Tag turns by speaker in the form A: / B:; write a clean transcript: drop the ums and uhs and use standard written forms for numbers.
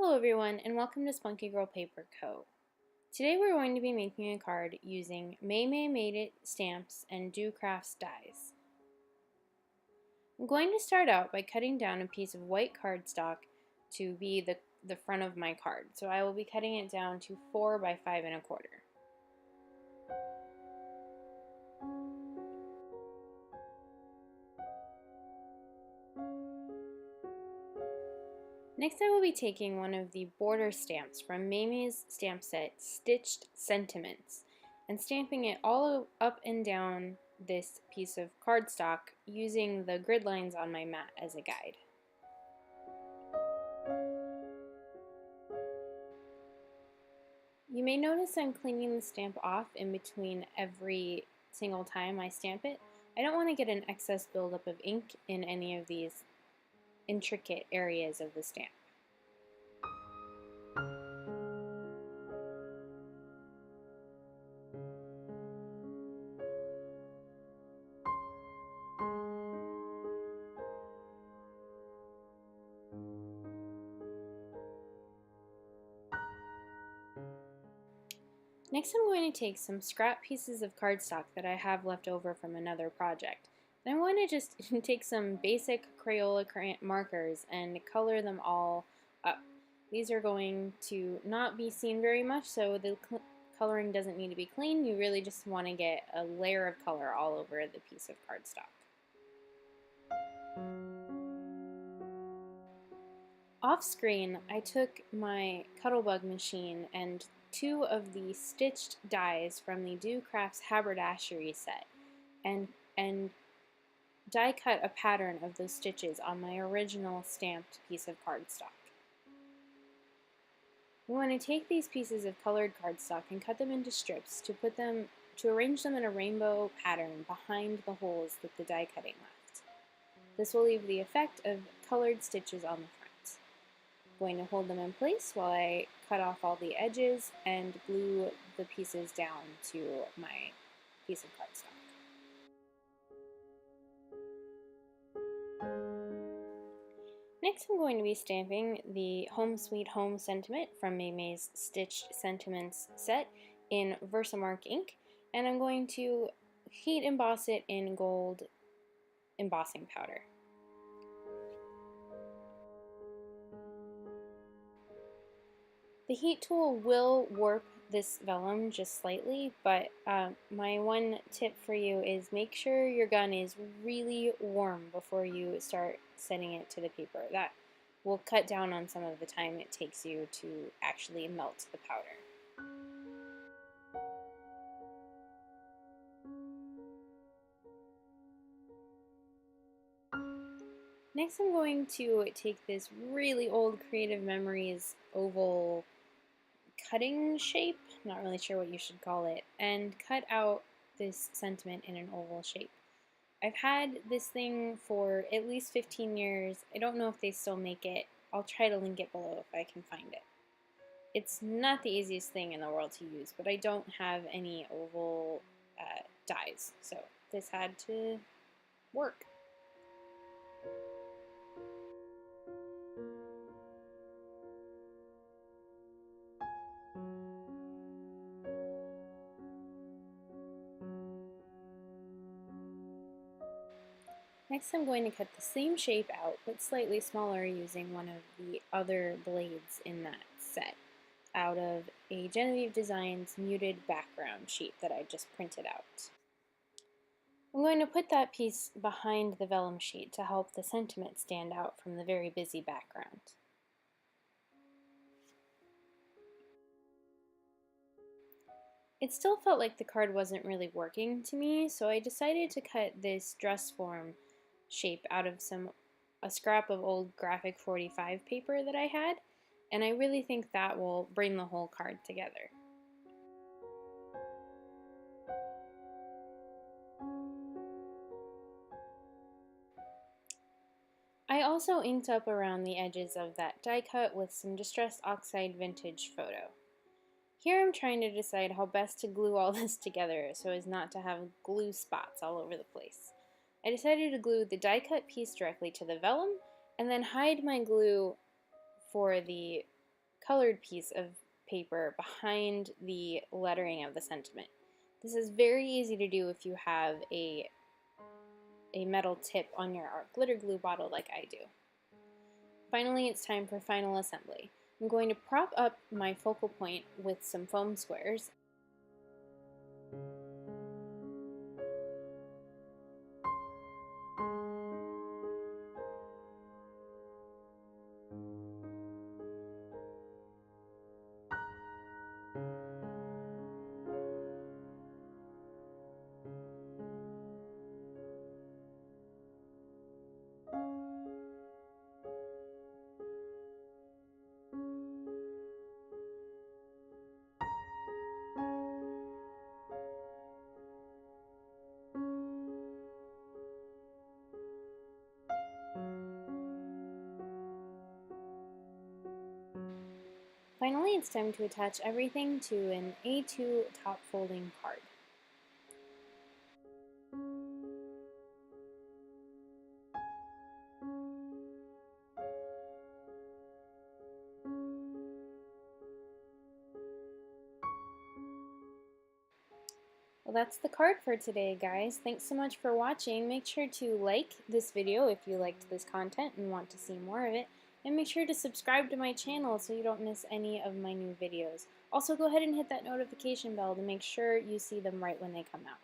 A: Hello everyone and welcome to Spunky Girl Paper Co. Today we're going to be making a card using May Made It stamps and Do Crafts dies. I'm going to start out by cutting down a piece of white cardstock to be the front of my card. So I will be cutting it down to 4 by 5 1/4. Next I will be taking one of the border stamps from May's stamp set, Stitched Sentiments, and stamping it all up and down this piece of cardstock using the grid lines on my mat as a guide. You may notice I'm cleaning the stamp off in between every single time I stamp it. I don't want to get an excess buildup of ink in any of these intricate areas of the stamp. Next I'm going to take some scrap pieces of cardstock that I have left over from another project. And I want to just take some basic Crayola markers and color them all up. These are going to not be seen very much, so the coloring doesn't need to be clean. You really just want to get a layer of color all over the piece of cardstock. Off screen, I took my Cuttlebug machine and 2 of the stitched dies from the Do Crafts haberdashery set and die cut a pattern of those stitches on my original stamped piece of cardstock. We want to take these pieces of colored cardstock and cut them into strips to arrange them in a rainbow pattern behind the holes that the die cutting left. This will leave the effect of colored stitches on the front. I'm going to hold them in place while I cut off all the edges and glue the pieces down to my piece of cardstock. Next I'm going to be stamping the Home Sweet Home sentiment from May's Stitched Sentiments set in Versamark ink, and I'm going to heat emboss it in gold embossing powder. The heat tool will warp this vellum just slightly, but my one tip for you is make sure your gun is really warm before you start setting it to the paper. That will cut down on some of the time it takes you to actually melt the powder. Next I'm going to take this really old Creative Memories oval cutting shape, not really sure what you should call it, and cut out this sentiment in an oval shape. I've had this thing for at least 15 years. I don't know if they still make it. I'll try to link it below if I can find it. It's not the easiest thing in the world to use, but I don't have any oval dies, so this had to work. Next I'm going to cut the same shape out, but slightly smaller using one of the other blades in that set out of a Genevieve Designs muted background sheet that I just printed out. I'm going to put that piece behind the vellum sheet to help the sentiment stand out from the very busy background. It still felt like the card wasn't really working to me, so I decided to cut this dress form shape out of a scrap of old graphic 45 paper that I had, and I really think that will bring the whole card together. I also inked up around the edges of that die cut with some Distress Oxide Vintage Photo. Here I'm trying to decide how best to glue all this together so as not to have glue spots all over the place. I decided to glue the die cut piece directly to the vellum and then hide my glue for the colored piece of paper behind the lettering of the sentiment. This is very easy to do if you have a metal tip on your art glitter glue bottle like I do. Finally, it's time for final assembly. I'm going to prop up my focal point with some foam squares. Finally, it's time to attach everything to an A2 top folding card. Well, that's the card for today, guys. Thanks so much for watching. Make sure to like this video if you liked this content and want to see more of it. And make sure to subscribe to my channel so you don't miss any of my new videos. Also, go ahead and hit that notification bell to make sure you see them right when they come out.